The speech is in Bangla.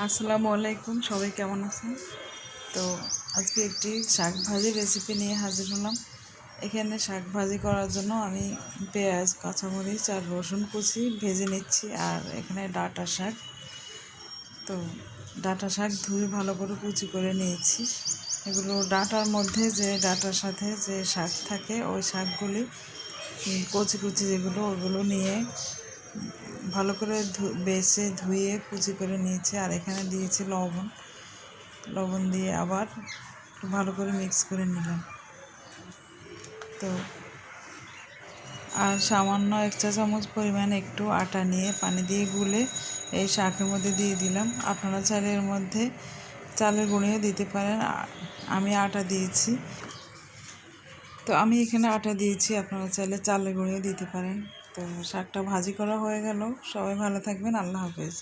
আসসালামু আলাইকুম, সবাই কেমন আছেন? তো আজকে একটি শাক ভাজি রেসিপি নিয়ে হাজির হলাম। এখানে শাক ভাজি করার জন্য আমি পেঁয়াজ, কাঁচামরিচ আর রসুন কুচি ভেজে নিচ্ছি। আর এখানে ডাঁটা শাক, তো ডাঁটা শাক ধুয়ে ভালো করে কুচি করে নিয়েছি। এগুলো ডাঁটার মধ্যে যে ডাঁটার সাথে যে শাক থাকে, ওই শাকগুলি কচি কুচি যেগুলো, ওগুলো নিয়ে ভালো করে বেছে ধুয়ে কুচি করে নিয়েছি। আর এখানে দিয়েছি লবণ দিয়ে আবার ভালো করে মিক্স করে নিলাম। তো আর সামান্য 1 চা চামচ পরিমাণ একটু আটা নিয়ে পানি দিয়ে গুলে এই শাকের মধ্যে দিয়ে দিলাম। আপনারা চাইলে এর মধ্যে চালের গুঁড়িও দিতে পারেন, আমি আটা দিয়েছি। তো আমি এখানে আটা দিয়েছি, আপনারা চাইলে চালের গুঁড়িও দিতে পারেন। তো শাকটা ভাজি করা হয়ে গেল। সবাই ভালো থাকবেন, আল্লাহ হাফেজ।